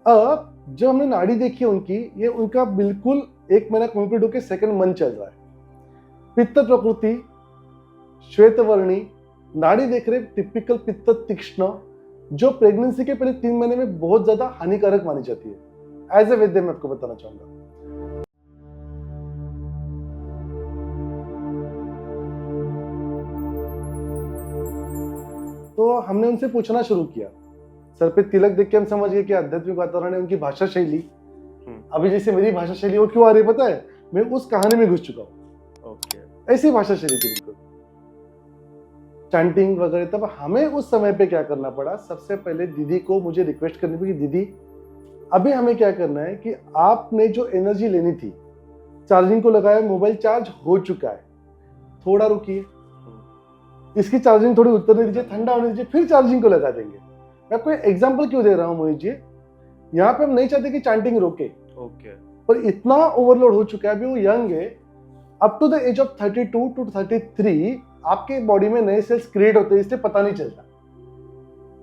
अब जब हमने नाड़ी देखी उनकी, ये उनका बिल्कुल 1 महीना कंप्लीट होकर सेकंड मंथ चल रहा है। पित्त प्रकृति श्वेतवर्णी, नाड़ी देख रहे टिपिकल पित्त तीक्ष्ण, जो प्रेगनेंसी के पहले 3 महीने में बहुत ज्यादा हानिकारक मानी जाती है। एज ए वैद्य मैं आपको बताना चाहूंगा। तो हमने उनसे पूछना शुरू किया। सर पे तिलक देख के हम समझ गए कि आध्यात्मिक वातावरण है, उनकी भाषा शैली। अभी जैसे मेरी भाषा शैली वो क्यों आ रही है पता है? मैं उस कहानी में घुस चुका हूँ। ओके, ऐसी भाषा शैली थी बिल्कुल, चैंटिंग वगैरह। तब हमें उस समय पे क्या करना पड़ा, सबसे पहले दीदी को मुझे रिक्वेस्ट करनी पड़ी, दीदी अभी हमें क्या करना है कि आपने जो एनर्जी लेनी थी, चार्जिंग को लगाया, मोबाइल चार्ज हो चुका है, थोड़ा रुकिए, इसकी चार्जिंग थोड़ी उतरने दीजिए, ठंडा होने दीजिए, फिर चार्जिंग को लगा देंगे। मैं आपको एग्जांपल क्यों दे रहा हूं मोहित जी, यहाँ पे हम नहीं चाहते कि चैंटिंग रोके। ओके, पर इतना ओवरलोड हो चुका है, अभी वो यंग है, up to the age of 32 to 33 आपके बॉडी में नए सेल्स क्रिएट होते हैं, इसलिए पता नहीं चलता।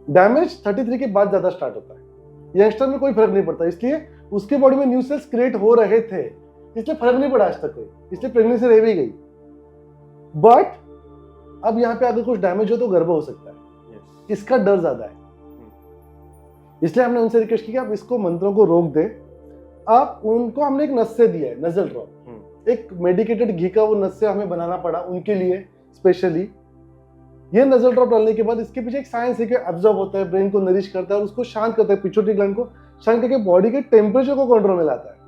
डैमेज 33 के बाद ज्यादा स्टार्ट होता है। यंगस्टर में कोई फर्क नहीं पड़ता, इसलिए उसके बॉडी में न्यू सेल्स क्रिएट हो रहे थे, इसलिए फर्क नहीं पड़ा आज तक कोई, इसलिए प्रेगनेंसी रह भी गई। बट अब यहाँ पे अगर कुछ डैमेज हो तो गर्भ हो सकता है, इसका डर ज्यादा है। इसलिए हमने उनसे रिक्वेस्ट की कि आप इसको मंत्रों को रोक दें। अब उनको हमने एक नस्से दिया है, नजल ड्रॉप, एक मेडिकेटेड घी का वो नस्से हमें बनाना पड़ा उनके लिए स्पेशली। ये नजल ड्रॉप डालने के बाद इसके पीछे एक साइंस है कि एब्जॉर्ब होता है, ब्रेन को नरिश करता है और उसको शांत करता है, पिट्यूटरी ग्लैंड को शांत करके बॉडी के टेम्परेचर को कंट्रोल में लाता है।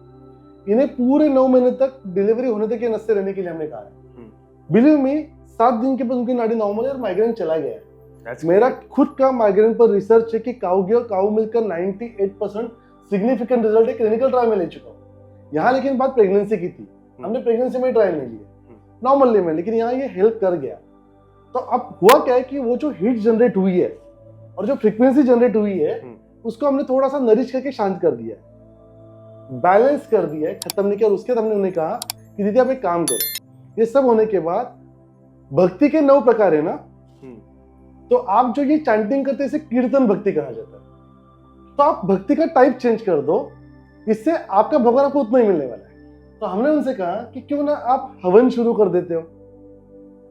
इन्हें पूरे 9 महीने तक, डिलीवरी होने तक ये नस्से रहने के लिए हमने कहा है। बिलीव मी, 7 दिन के बाद उनकी नाड़ी नॉर्मल है और माइग्रेन चला गया है। मेरा खुद का माइग्रेन पर रिसर्च है कि काऊ घी और काऊ मिल्क का 98% सिग्निफिकेंट रिजल्ट है, क्लिनिकल ट्रायल में ले चुका हूँ। यहाँ लेकिन बात प्रेगनेंसी की थी, हमने प्रेगनेंसी में ट्रायल नहीं लिया, नॉर्मल में, लेकिन यहाँ ये हेल्प कर गया। तो अब हुआ क्या है कि वो जो हीट जनरेट हुई है और जो फ्रीक्वेंसी जनरेट हुई है, उसको हमने थोड़ा सा नरिश करके शांत कर दिया है, बैलेंस कर दिया है, खत्म नहीं किया। और उसके बाद हमने उन्हें कहा कि दीदी आप एक काम करो, ये सब होने के बाद भक्ति के 9 प्रकार है ना, तो आप जो ये चैंटिंग करते हैं इसे कीर्तन भक्ति कहा जाता है, तो आप भक्ति का टाइप चेंज कर दो, इससे आपका भगवान आपको उतना ही मिलने वाला है। तो हमने उनसे कहा कि क्यों ना आप हवन शुरू कर देते हो।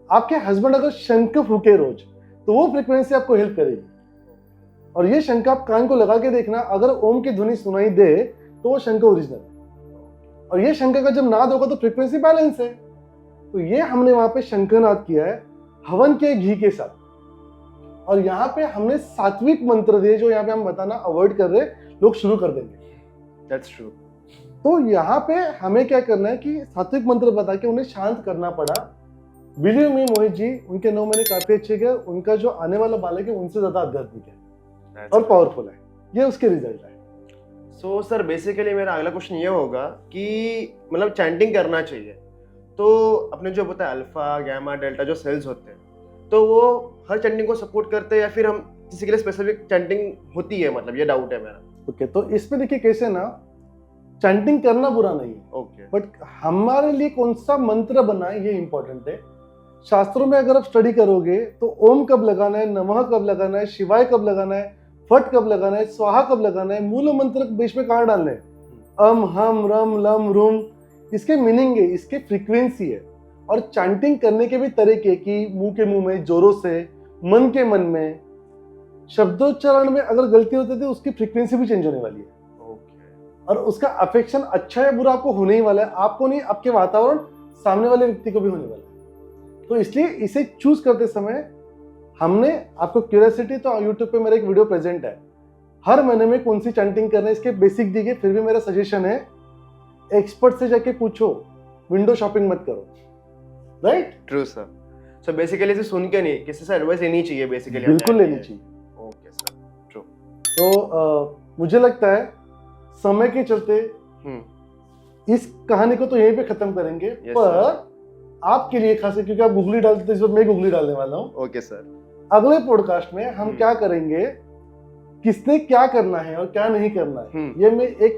आपके हस्बैंड अगर शंख फूके रोज तो वो फ्रीक्वेंसी आपको हेल्प करेगी, और ये शंख आप कान को लगा के देखना, अगर ओम की ध्वनि सुनाई दे तो वो शंख ओरिजिनल है, और ये शंख का जब नाद होगा तो फ्रीक्वेंसी बैलेंस है। तो ये हमने वहां पे शंखनाद किया है हवन के घी के साथ, और यहाँ पे हमने सात्विक मंत्र दिए जो यहाँ पे हम बताना अवॉइड कर रहे, लोग शुरू कर देंगे। That's true. तो यहाँ पे हमें क्या करना है कि सात्विक मंत्र बता के उन्हें शांत करना पड़ा। बिलीव मी मोहित जी, उनके 9 महीने काफी अच्छे गए, उनका जो आने वाला बालक है उनसे ज्यादा आध्यात्मिक है और पावरफुल है, ये उसके रिजल्ट है। सो सर बेसिकली मेरा अगला क्वेश्चन ये होगा कि मतलब चैंटिंग करना चाहिए, तो अपने जो बताया अल्फा गैमा डेल्टा जो सेल्स होते हैं, तो वो हर चैंटिंग को सपोर्ट करते हैं या फिर हम किसी के लिए स्पेसिफिक चैंटिंग होती है, मतलब ये डाउट है मेरा। ओके, तो इसमें देखिए कैसे ना, चैंटिंग करना बुरा नहीं है, ओके, बट हमारे लिए कौन सा मंत्र बना है ये इंपॉर्टेंट है। शास्त्रों में अगर आप स्टडी करोगे तो ओम कब लगाना है, नमः कब लगाना है, शिवाय कब लगाना है, फट कब लगाना है, स्वाहा कब लगाना है, मूल मंत्र बीच में कहाँ डालने हैं, अम हम रम लम रुम, इसके मीनिंग है, इसके फ्रीक्वेंसी है। और चैंटिंग करने के भी तरीके की मुंह के मुंह में, जोरों से, मन के मन में, शब्दोच्चारण में अगर गलती होती है तो उसकी फ्रीक्वेंसी भी चेंज होने वाली है। और उसका अफेक्शन अच्छा या बुरा आपको होने ही वाला है, आपको नहीं, आपके वातावरण, सामने वाले व्यक्ति को भी होने वाला है। तो इसलिए इसे चूज करते समय हमने आपको क्यूरियोसिटी, तो यूट्यूब पे मेरा एक वीडियो प्रेजेंट है, हर महीने में कौन सी चैंटिंग करना है इसके बेसिक दी गए। फिर भी मेरा सजेशन है एक्सपर्ट से जाके पूछो, विंडो शॉपिंग मत करो, right? True sir. So basically इसे सुन के नहीं, किसी से एडवाइस लेनी चाहिए बेसिकली, बिल्कुल लेनी चाहिए। Okay sir, true. तो मुझे लगता है समय के चलते इस कहानी को तो यहीं पे खत्म करेंगे, पर आपके लिए खास है क्योंकि आप गुगली डालते थे, इस बार मैं गुगली डालने वाला हूँ। Okay sir. अगले पॉडकास्ट में हम क्या करेंगे, किसने क्या करना है और क्या नहीं करना है, ये मैं एक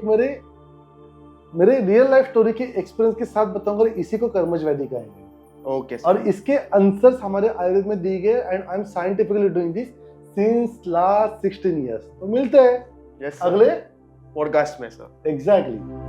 मेरे रियल लाइफ स्टोरी के एक्सपीरियंस के साथ बताऊंगा, इसी को कर्मज वैदिक कहेंगे। Okay sir. और इसके आंसर्स हमारे आयुर्वेद में दिए गए, and I am scientifically doing this since last 16 years. तो मिलते हैं अगले पॉडकास्ट में सर। एग्जैक्टली